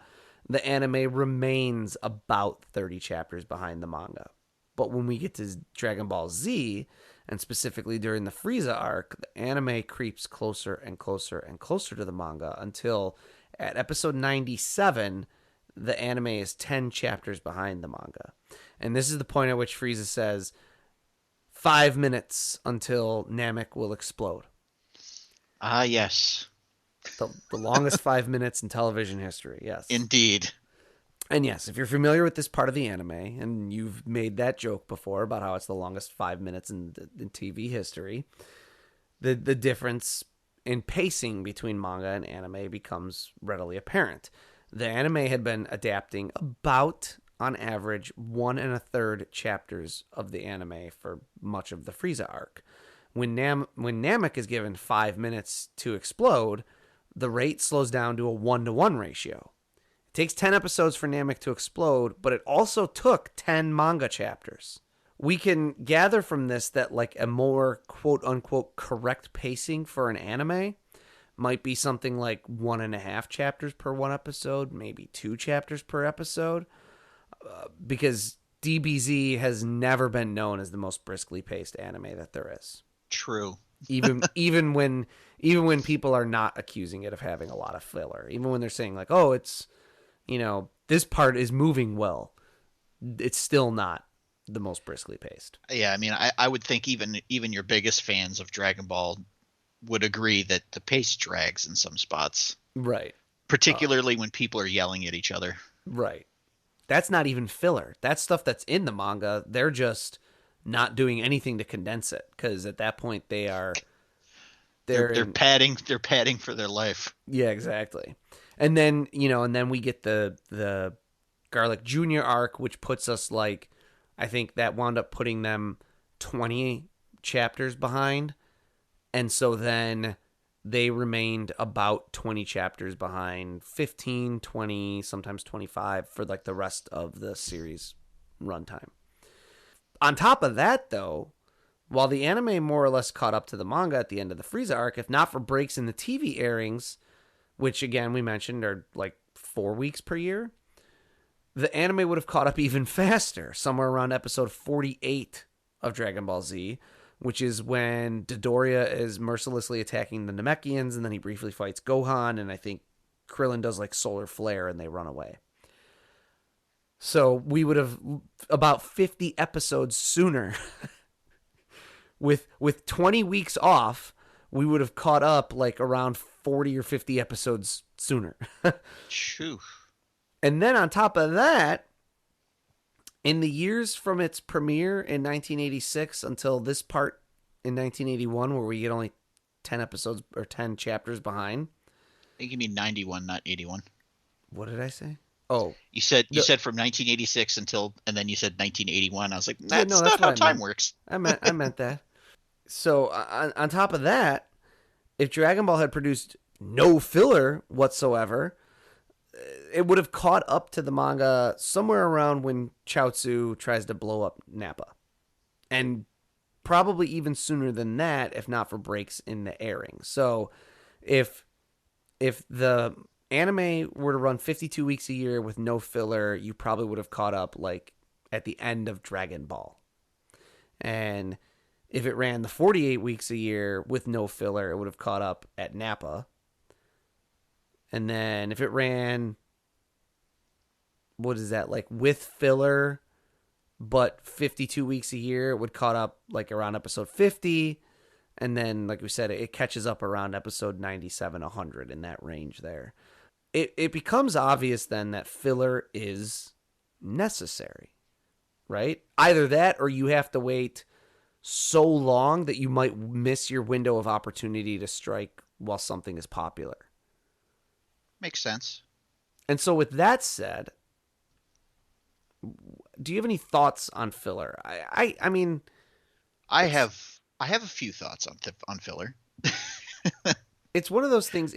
the anime remains about 30 chapters behind the manga. But when we get to Dragon Ball Z, and specifically during the Frieza arc, the anime creeps closer and closer and closer to the manga until at episode 97, the anime is 10 chapters behind the manga. And this is the point at which Frieza says, 5 minutes until Namek will explode. Ah, yes. The longest 5 minutes in television history, yes. Indeed. And yes, if you're familiar with this part of the anime, and you've made that joke before about how it's the longest 5 minutes in TV history, the difference in pacing between manga and anime becomes readily apparent. The anime had been adapting about, on average, 1 1/3 chapters of the anime for much of the Frieza arc. When Namek is given 5 minutes to explode, the rate slows down to a 1-to-1 ratio. It takes 10 episodes for Namek to explode, but it also took 10 manga chapters. We can gather from this that like a more quote-unquote correct pacing for an anime might be something like 1.5 chapters per one episode, maybe 2 chapters per episode, because DBZ has never been known as the most briskly paced anime that there is. True. even when people are not accusing it of having a lot of filler, even when they're saying like, oh, it's, this part is moving well, it's still not the most briskly paced. Yeah, I mean, I would think even your biggest fans of Dragon Ball would agree that the pace drags in some spots. Right. Particularly when people are yelling at each other. Right. That's not even filler. That's stuff that's in the manga. They're just not doing anything to condense it, because at that point they're padding for their life. Yeah, exactly. And then we get the Garlic Jr. arc, which puts us like, I think that wound up putting them 20 chapters behind. And so then they remained about 20 chapters behind, 15, 20, sometimes 25 for like the rest of the series runtime. On top of that, though, while the anime more or less caught up to the manga at the end of the Frieza arc, if not for breaks in the TV airings, which again we mentioned are like 4 weeks per year, the anime would have caught up even faster, somewhere around episode 48 of Dragon Ball Z, which is when Dodoria is mercilessly attacking the Namekians, and then he briefly fights Gohan, and I think Krillin does like solar flare and they run away. So we would have about 50 episodes sooner. With 20 weeks off, we would have caught up like around 40 or 50 episodes sooner. Phew. And then on top of that, in the years from its premiere in 1986 until this part in 1981, where we get only 10 episodes or 10 chapters behind. I think you mean 91, not 81. What did I say? Oh, you said from 1986 until, and then you said 1981. I was like, that's no, not how time works. I meant that. So on top of that, if Dragon Ball had produced no filler whatsoever, it would have caught up to the manga somewhere around when Chaozu tries to blow up Nappa. And probably even sooner than that, if not for breaks in the airing. So if the anime were to run 52 weeks a year with no filler, you probably would have caught up like at the end of Dragon Ball. And if it ran the 48 weeks a year with no filler, it would have caught up at Nappa. And then if it ran, what is that, like with filler, but 52 weeks a year, it would caught up like around episode 50. And then, like we said, it catches up around episode 97, 100 in that range there. It becomes obvious then that filler is necessary, right? Either that or you have to wait so long that you might miss your window of opportunity to strike while something is popular. Makes sense. And so with that said, do you have any thoughts on filler? I mean, I have a few thoughts on filler. It's one of those things.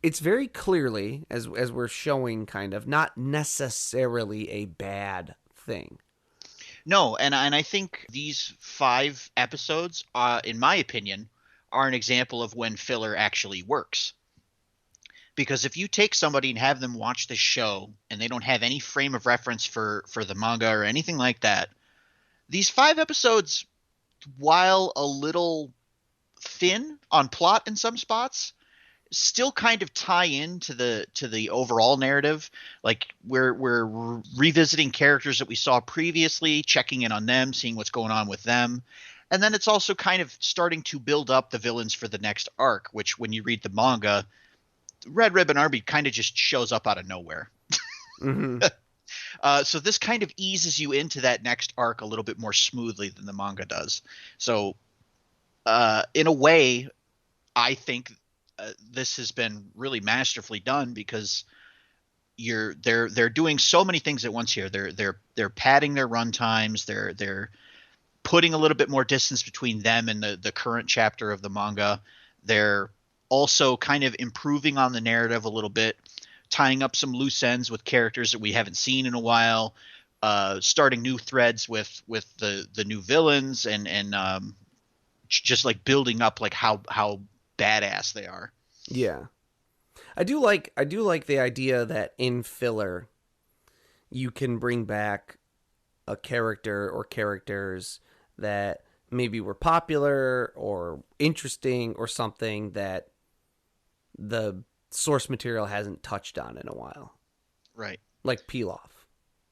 It's very clearly, as we're showing, kind of not necessarily a bad thing. No, and I think these 5 episodes, in my opinion, are an example of when filler actually works. Because if you take somebody and have them watch this show and they don't have any frame of reference for the manga or anything like that, these 5 episodes, while a little thin on plot in some spots, still kind of tie into the overall narrative. Like we're revisiting characters that we saw previously, checking in on them, seeing what's going on with them. And then it's also kind of starting to build up the villains for the next arc, which when you read the manga, Red Ribbon Army kind of just shows up out of nowhere. Mm-hmm. So this kind of eases you into that next arc a little bit more smoothly than the manga does. So in a way, I think this has been really masterfully done because they're doing so many things at once here. They're padding their run times. They're putting a little bit more distance between them and the current chapter of the manga. They're also kind of improving on the narrative a little bit, tying up some loose ends with characters that we haven't seen in a while, starting new threads with the new villains, and just like building up like how badass they are. Yeah. I do like the idea that in filler you can bring back a character or characters that maybe were popular or interesting or something that the source material hasn't touched on in a while. Right. Like Pilaf.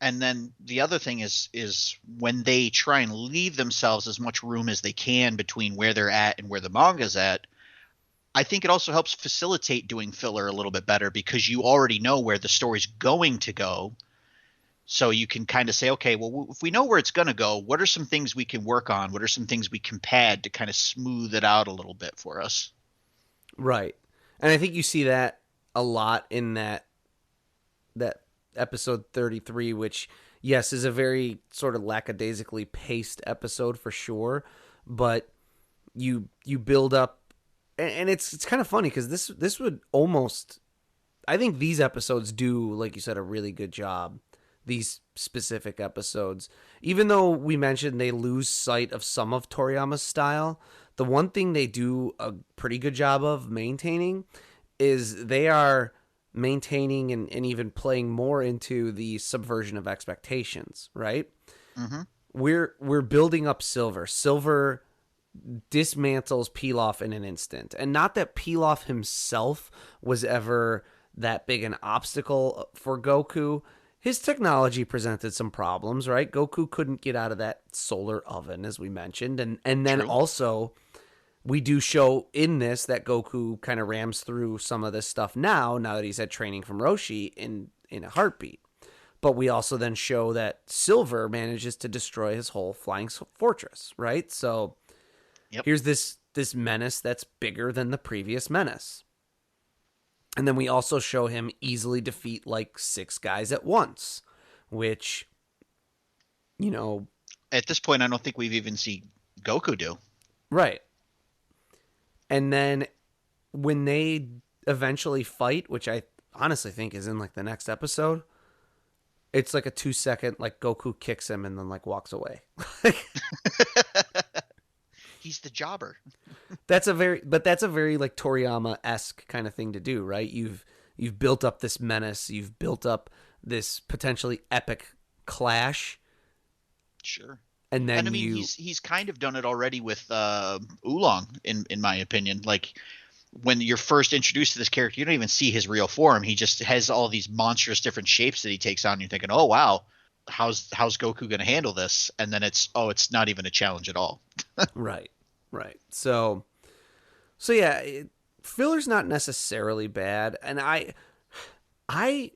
And then the other thing is when they try and leave themselves as much room as they can between where they're at and where the manga's at, I think it also helps facilitate doing filler a little bit better because you already know where the story's going to go. So you can kind of say, okay, well, if we know where it's going to go, what are some things we can work on? What are some things we can pad to kind of smooth it out a little bit for us? Right. And I think you see that a lot in that episode 33, which, yes, is a very sort of lackadaisically paced episode for sure, but you build up and it's kind of funny because this would almost, I think these episodes do, like you said, a really good job. These specific episodes, even though we mentioned they lose sight of some of Toriyama's style, the one thing they do a pretty good job of maintaining is they are maintaining and even playing more into the subversion of expectations, right? Mm-hmm. We're building up Silver. Silver dismantles Pilaf in an instant. And not that Pilaf himself was ever that big an obstacle for Goku. His technology presented some problems, right? Goku couldn't get out of that solar oven, as we mentioned. And then True. also, we do show in this that Goku kind of rams through some of this stuff now that he's had training from Roshi in a heartbeat. But we also then show that Silver manages to destroy his whole flying fortress, right? So here's this menace that's bigger than the previous menace. And then we also show him easily defeat like 6 guys at once, which, At this point, I don't think we've even seen Goku do. Right. And then when they eventually fight, which I honestly think is in like the next episode, it's like a 2-second, like Goku kicks him and then like walks away. He's the jobber. That's a very like Toriyama-esque kind of thing to do, right? You've built up this menace, you've built up this potentially epic clash. Sure. And then I mean, he's kind of done it already with Oolong, in my opinion. Like, when you're first introduced to this character, you don't even see his real form. He just has all these monstrous different shapes that he takes on. You're thinking, oh wow, how's Goku going to handle this? And then it's not even a challenge at all. Right. So yeah, filler's not necessarily bad, and I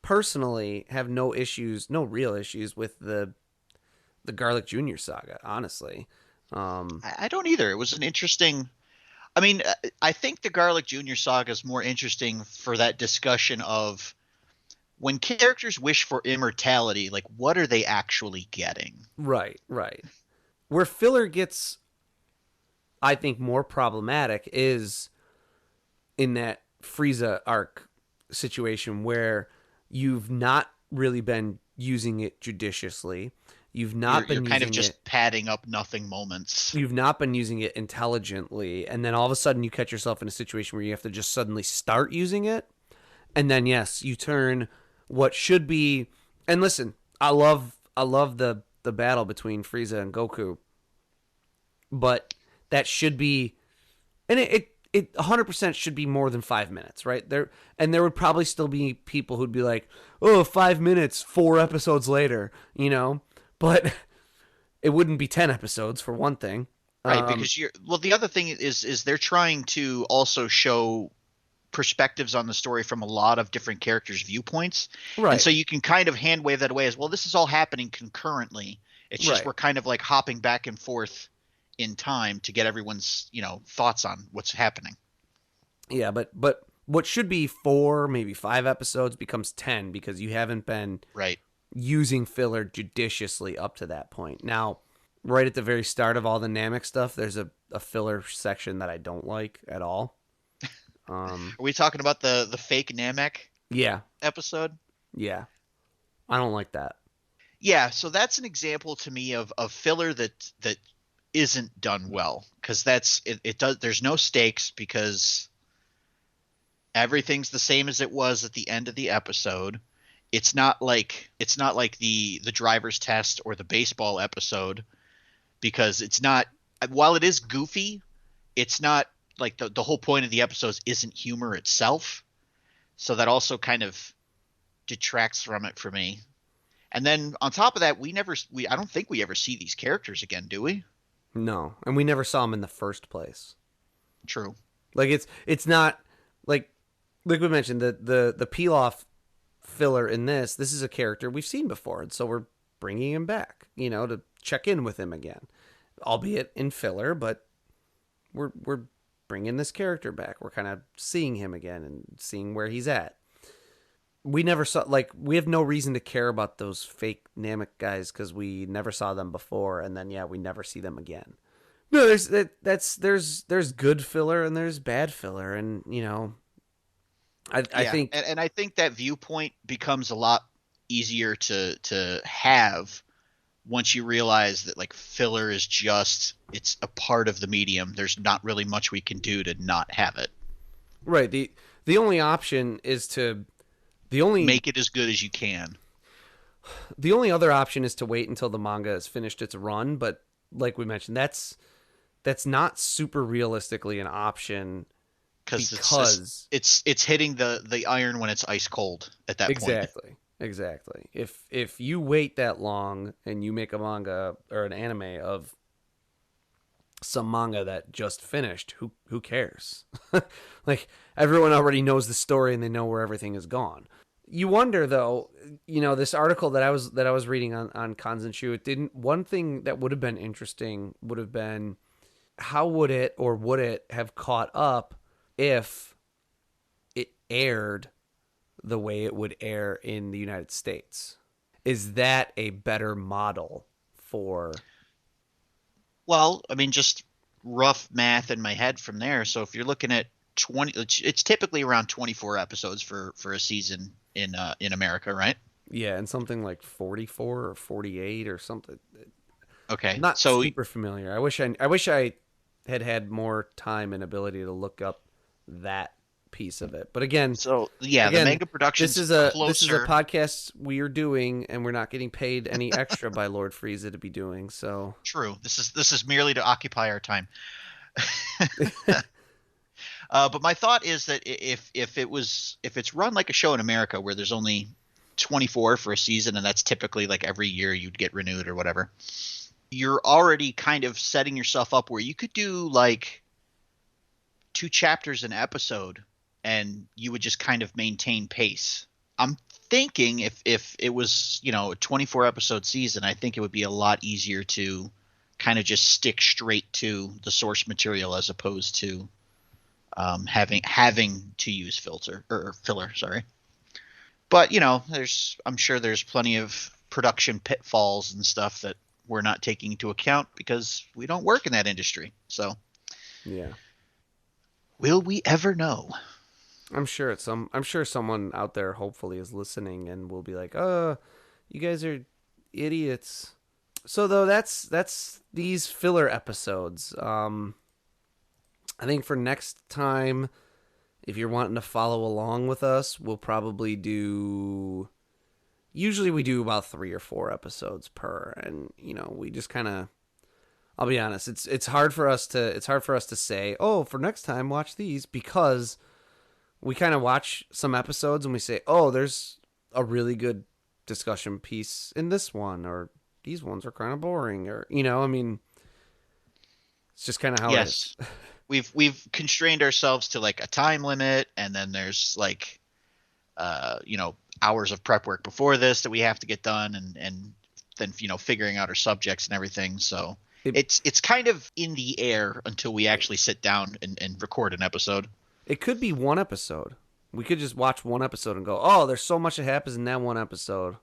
personally have no real issues with the Garlic Jr. saga, honestly. I don't either. It was an interesting. I mean, I think the Garlic Jr. saga is more interesting for that discussion of when characters wish for immortality, like what are they actually getting? Right. Where filler gets, I think, more problematic is in that Frieza arc situation where you've not really been using it judiciously. You're kind of just padding up nothing moments. You've not been using it intelligently, and then all of a sudden you catch yourself in a situation where you have to just suddenly start using it, and then yes, you turn what should be. And listen, I love the battle between Frieza and Goku, but that should be, and it 100% should be more than 5 minutes, right? There would probably still be people who'd be like, oh, 5 minutes, 4 episodes later, but it wouldn't be 10 episodes for one thing. Right, because the other thing is they're trying to also show perspectives on the story from a lot of different characters' viewpoints. Right. And so you can kind of hand wave that away as, well, this is all happening concurrently. It's just we're kind of like hopping back and forth in time to get everyone's, thoughts on what's happening. Yeah, but what should be 4, maybe 5 episodes becomes 10 because you haven't been using filler judiciously up to that point. Now, right at the very start of all the Namek stuff, there's a filler section that I don't like at all. Are we talking about the fake Namek episode? Yeah. I don't like that. Yeah, so that's an example to me of filler that isn't done well, because there's no stakes because everything's the same as it was at the end of the episode. It's not like the driver's test or the baseball episode, because it's not, while it is goofy, it's not like the whole point of the episodes isn't humor itself. So that also kind of detracts from it for me. And then on top of that, I don't think we ever see these characters again, do we? No, and we never saw them in the first place. True. Like it's not like we mentioned, the Pilaf filler in this is a character we've seen before, and so we're bringing him back, to check in with him again, albeit in filler, but we're bringing this character back. We're kind of seeing him again and seeing where he's at. We never saw, we have no reason to care about those fake Namek guys because we never saw them before, and then we never see them again. No, there's good filler and there's bad filler, and I think and I think that viewpoint becomes a lot easier to have once you realize that like filler is just it's a part of the medium. There's not really much we can do to not have it. right. The only option is to the only Make it as good as you can. the only other option is to wait until the manga has finished its run, but like we mentioned, that's not super realistically an option because it's hitting the iron when it's ice cold at that point. Exactly. If you wait that long and you make a manga or an anime of some manga that just finished, who cares? Like everyone already knows the story and they know where everything is gone. You wonder though, this article that I was reading on Kanzenshu, one thing that would have been interesting would have been how would it have caught up if it aired the way it would air in the United States? Is that a better model for? Well, I mean, just rough math in my head from there. So if you're looking at 20, it's typically around 24 episodes for a season in America, right? Yeah, and something like 44 or 48 or something. Okay, Not so super familiar. I wish I had more time and ability to look up that piece of it. But again, the manga production. This is a podcast we are doing, and we're not getting paid any extra by Lord Frieza to be doing. So true. This is merely to occupy our time. But my thought is that if it's run like a show in America where there's only 24 for a season, and that's typically like every year you'd get renewed or whatever, you're already kind of setting yourself up where you could do like 2 chapters an episode and you would just kind of maintain pace. I'm thinking if it was, a 24 episode season, I think it would be a lot easier to kind of just stick straight to the source material as opposed to having to use filler. Sorry. But, I'm sure there's plenty of production pitfalls and stuff that we're not taking into account because we don't work in that industry. So, yeah. Will we ever know? I'm sure someone out there hopefully is listening and will be like, "Oh, you guys are idiots." So though that's these filler episodes. I think for next time, if you're wanting to follow along with us, we'll probably do. Usually we do about 3 or 4 episodes per, and we just kind of. I'll be honest, it's hard for us to say, oh, for next time watch these, because we kind of watch some episodes and we say, oh, there's a really good discussion piece in this one, or these ones are kind of boring, or I mean, it's just kind of how it is. We've constrained ourselves to like a time limit, and then there's like hours of prep work before this that we have to get done, and then figuring out our subjects and everything. So it's kind of in the air until we actually sit down and record an episode. It could be one episode. We could just watch one episode and go, oh, there's so much that happens in that one episode.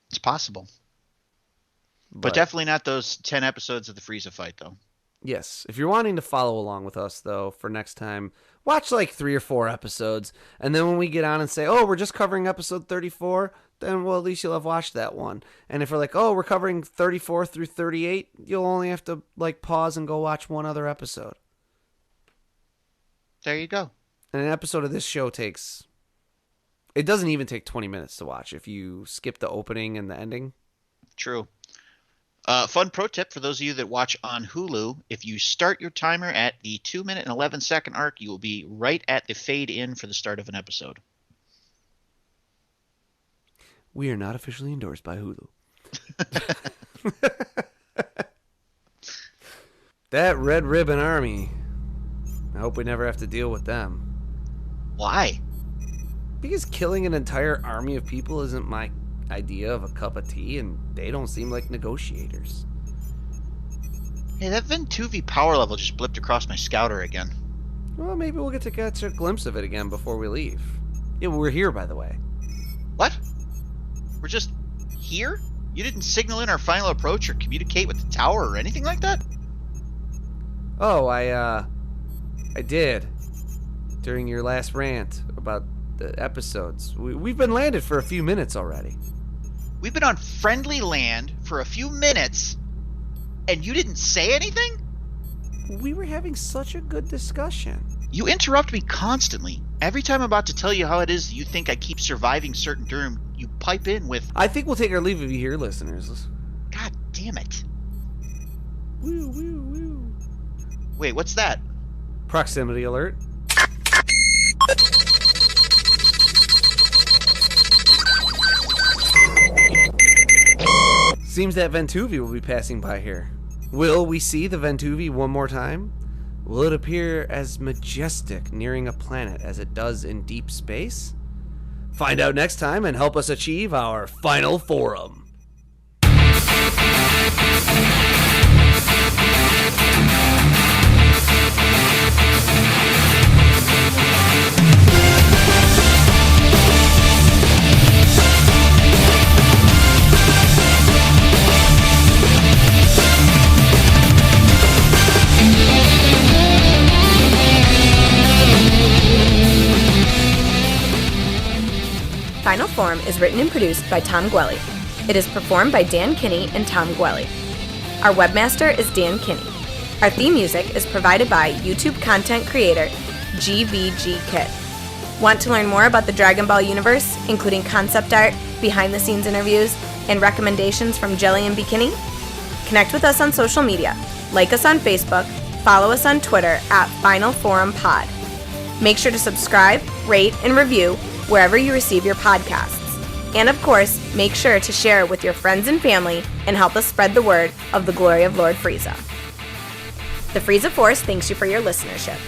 It's possible. But definitely not those 10 episodes of the Frieza fight, though. Yes. If you're wanting to follow along with us, though, for next time, watch like 3 or 4 episodes. And then when we get on and say, oh, we're just covering episode 34, then, well, at least you'll have watched that one. And if we're like, oh, we're covering 34 through 38, you'll only have to like pause and go watch one other episode. There you go. And an episode of this show it doesn't even take 20 minutes to watch if you skip the opening and the ending. True. Fun pro tip for those of you that watch on Hulu: if you start your timer at the 2-minute and 11-second arc, you will be right at the fade in for the start of an episode. We are not officially endorsed by Hulu. That Red Ribbon Army. I hope we never have to deal with them. Why? Because killing an entire army of people isn't my idea of a cup of tea, and they don't seem like negotiators. Hey, that Ventuvi power level just blipped across my scouter again. Well, maybe we'll get to catch a glimpse of it again before we leave. Yeah, we're here, by the way. What? We're just here? You didn't signal in our final approach or communicate with the tower or anything like that? Oh, I did. During your last rant about the episodes. We've been landed for a few minutes already. We've been on friendly land for a few minutes, and you didn't say anything? We were having such a good discussion. You interrupt me constantly. Every time I'm about to tell you how it is you think I keep surviving certain doom, you pipe in with, I think we'll take our leave of you here, listeners. God damn it. Woo, woo, woo. Wait, what's that? Proximity alert. Seems that Ventuvi will be passing by here. Will we see the Ventuvi one more time? Will it appear as majestic nearing a planet as it does in deep space? Find out next time and help us achieve our final forum. Final Form is written and produced by Tom Gwelly. It is performed by Dan Kinney and Tom Gwelly. Our webmaster is Dan Kinney. Our theme music is provided by YouTube content creator GVG Kid. Want to learn more about the Dragon Ball universe, including concept art, behind-the-scenes interviews, and recommendations from Jelli and Bekinney? Connect with us on social media. Like us on Facebook. Follow us on Twitter at Final Forum Pod. Make sure to subscribe, rate, and review wherever you receive your podcasts. And of course, make sure to share it with your friends and family and help us spread the word of the glory of Lord Frieza. The Frieza Force thanks you for your listenership.